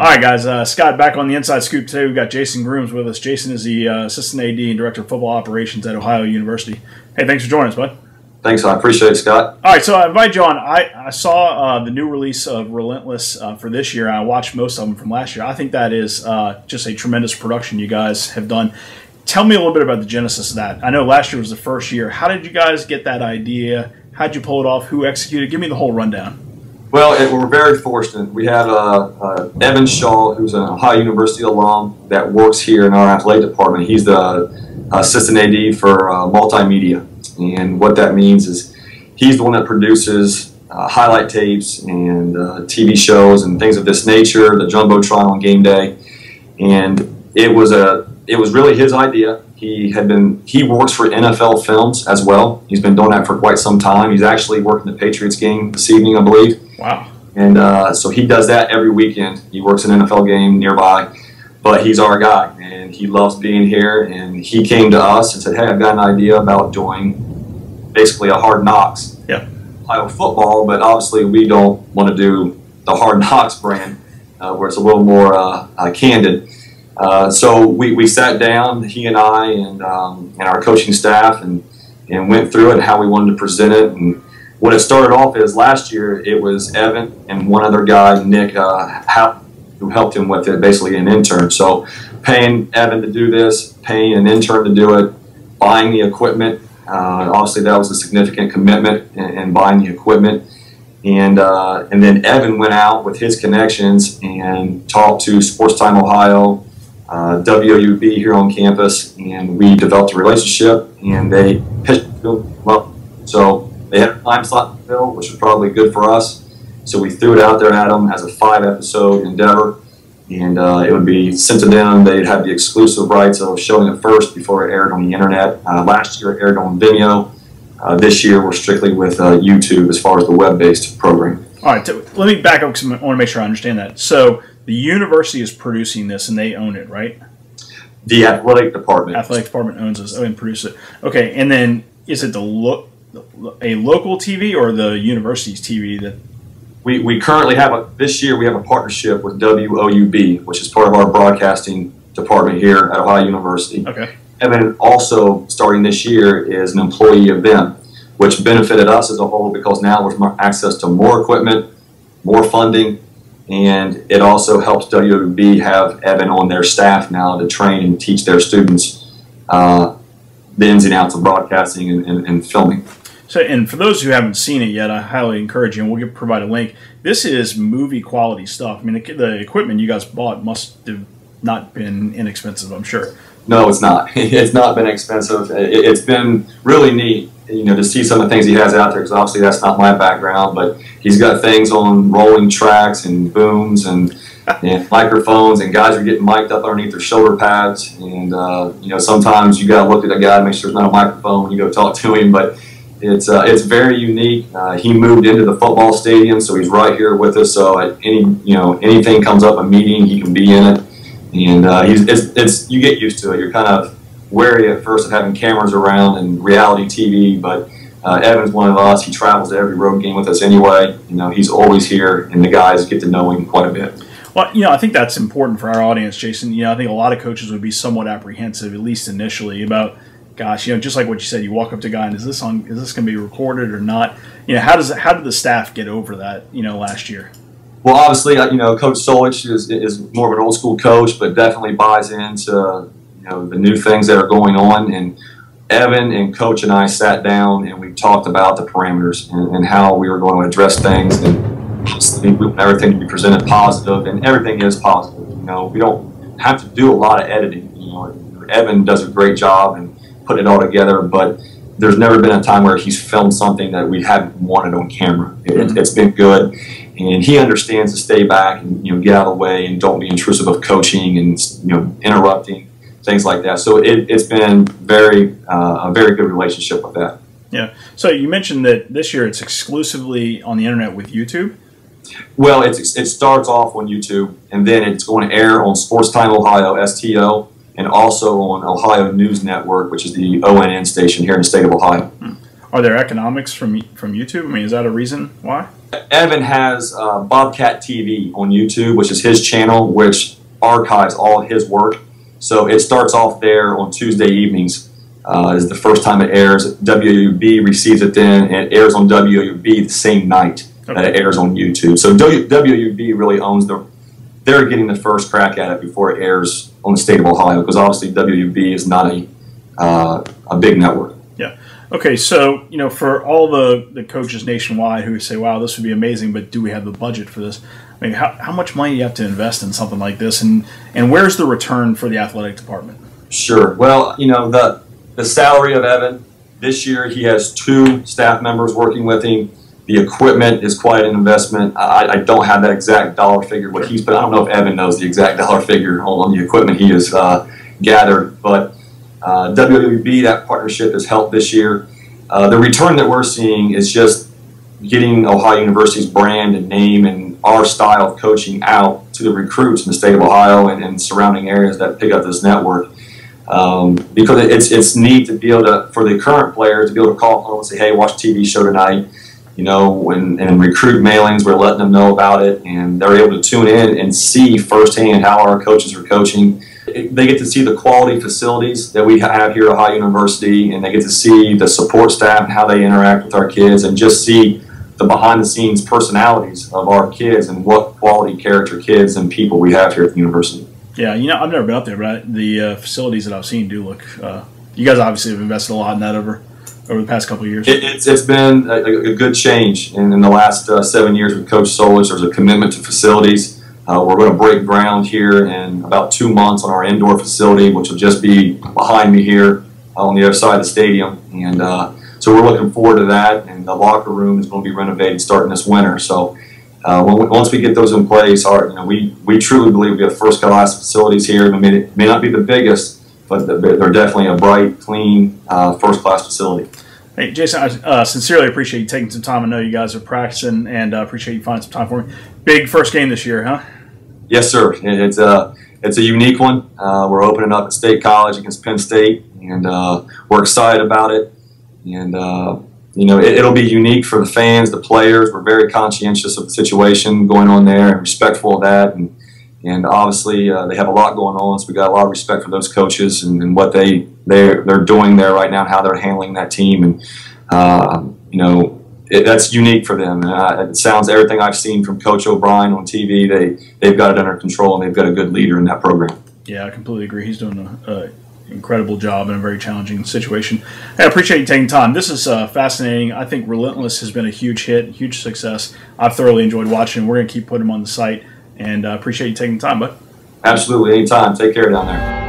All right, guys. Scott back on the Inside Scoop today. We've got Jason Grooms with us. Jason is the Assistant AD and Director of Football Operations at Ohio University. Hey, thanks for joining us, bud. Thanks, I appreciate it, Scott. All right, so I invite you on. I saw the new release of Relentless for this year. I watched most of them from last year. I think that is just a tremendous production you guys have done. Tell me a little bit about the genesis of that. I know last year was the first year. How did you guys get that idea? How did you pull it off? Who executed? Give me the whole rundown. Well, we're very fortunate. We have Evan Shaw, who's an Ohio University alum that works here in our athletic department. He's the Assistant AD for multimedia. And what that means is he's the one that produces highlight tapes and TV shows and things of this nature, the Jumbotron on game day. And it was really his idea. He works for NFL Films as well. He's been doing that for quite some time. He's actually working the Patriots game this evening, I believe. Wow. And so he does that every weekend. He works an NFL game nearby, but he's our guy, and he loves being here. And he came to us and said, hey, I've got an idea about doing basically a Hard Knocks Ohio football, but obviously we don't want to do the Hard Knocks brand where it's a little more candid. So we sat down, he and I and our coaching staff, and went through it and how we wanted to present it. And what it started off as last year, it was Evan and one other guy, Nick, who helped him with it, basically an intern. So paying Evan to do this, paying an intern to do it, buying the equipment. Obviously, that was a significant commitment in buying the equipment. And then Evan went out with his connections and talked to Sports Time Ohio, WOUB here on campus, and we developed a relationship, and they pitched well. So they had a time slot to fill, which was probably good for us. So we threw it out there at them as a 5-episode endeavor, and it would be sent to them. They'd have the exclusive rights of showing it first before it aired on the internet. Last year it aired on Vimeo. This year we're strictly with YouTube as far as the web-based program. All right, let me back up because I want to make sure I understand that. So the university is producing this and they own it, right? The athletic department. Athletic department owns this and produces it. Okay, and then is it a local TV or the university's TV that? We currently have this year we have a partnership with WOUB, which is part of our broadcasting department here at Ohio University. Okay. And then also starting this year is an employee event, which benefited us as a whole because now there's more access to more equipment, more funding, and it also helps WOUB have Evan on their staff now to train and teach their students the ins and outs of broadcasting and filming. So, and for those who haven't seen it yet, I highly encourage you, and we'll provide a link. This is movie quality stuff. I mean, the equipment you guys bought must have not been inexpensive, I'm sure. No, it's not. It's not been expensive. It's been really neat, to see some of the things he has out there, because obviously that's not my background, but he's got things on rolling tracks and booms and microphones, and guys are getting mic'd up underneath their shoulder pads. And, sometimes you got to look at a guy to make sure there's not a microphone when you go talk to him, but it's very unique. He moved into the football stadium, so he's right here with us. So at anything comes up, a meeting, he can be in it. And you get used to it. You're kind of wary at first of having cameras around and reality TV, but Evan's one of us. He travels to every road game with us anyway. He's always here, and the guys get to know him quite a bit. Well, I think that's important for our audience, Jason. I think a lot of coaches would be somewhat apprehensive, at least initially, about, gosh, just like what you said, you walk up to a guy and is this going to be recorded or not? How did the staff get over that, last year? Well, obviously, Coach Solich is more of an old school coach, but definitely buys into the new things that are going on. And Evan and Coach and I sat down and we talked about the parameters and how we were going to address things. And obviously, we want everything to be presented positive, and everything is positive. We don't have to do a lot of editing. Evan does a great job and put it all together, but there's never been a time where he's filmed something that we haven't wanted on camera. It's been good. And he understands to stay back and get out of the way and don't be intrusive of coaching and interrupting, things like that. So it's been a very good relationship with that. Yeah. So you mentioned that this year it's exclusively on the internet with YouTube. Well, it starts off on YouTube, and then it's going to air on Sports Time Ohio (STO) and also on Ohio News Network, which is the ONN station here in the state of Ohio. Are there economics from YouTube? I mean, is that a reason why? Evan has Bobcat TV on YouTube, which is his channel, which archives all of his work. So it starts off there on Tuesday evenings. Is the first time it airs. WUB receives it then, and it airs on WUB the same night that it airs on YouTube. So WUB really owns they're getting the first crack at it before it airs on the state of Ohio, because obviously WUB is not a big network. Yeah. Okay, so, you know, for all the coaches nationwide who say, wow, this would be amazing, but do we have the budget for this? I mean, how much money do you have to invest in something like this, and where's the return for the athletic department? Sure. Well, you know, the salary of Evan, this year he has 2 staff members working with him. The equipment is quite an investment. I don't have that exact dollar figure, what he's, but I don't know if Evan knows the exact dollar figure on the equipment he has gathered, but WWB, that partnership has helped this year. The return that we're seeing is just getting Ohio University's brand and name and our style of coaching out to the recruits in the state of Ohio and surrounding areas that pick up this network. Because it's neat to be able to, for the current players, to be able to call home and say, hey, watch a TV show tonight. You know, and recruit mailings, we're letting them know about it, and they're able to tune in and see firsthand how our coaches are coaching. They get to see the quality facilities that we have here at Ohio University, and they get to see the support staff and how they interact with our kids, and just see the behind-the-scenes personalities of our kids and what quality character kids and people we have here at the university. Yeah, you know, I've never been up there, but the facilities that I've seen do look. You guys obviously have invested a lot in that over the past couple of years. It's been a good change in the last 7 years with Coach Solich. There's a commitment to facilities. We're going to break ground here in about 2 months on our indoor facility, which will just be behind me here on the other side of the stadium. And so we're looking forward to that. And the locker room is going to be renovated starting this winter. So once we get those in place, we truly believe we have first-class facilities here. It may not be the biggest, but they're definitely a bright, clean, first-class facility. Hey, Jason, I sincerely appreciate you taking some time. I know you guys are practicing, and appreciate you finding some time for me. Big first game this year, huh? Yes, sir. It's a unique one. We're opening up at State College against Penn State, and we're excited about it. And you know, it'll be unique for the fans, the players. We're very conscientious of the situation going on there and respectful of that. And obviously, they have a lot going on, so we got a lot of respect for those coaches and what they're doing there right now and how they're handling that team. And you know, that's unique for them. It sounds, everything I've seen from Coach O'Brien on TV, they've got it under control, and they've got a good leader in that program. Yeah, I completely agree. He's doing an incredible job in a very challenging situation. I appreciate you taking time. This is fascinating. I think Relentless has been a huge hit, huge success. I've thoroughly enjoyed watching. We're going to keep putting them on the site, and appreciate you taking the time, bud. Absolutely. Anytime. Take care down there.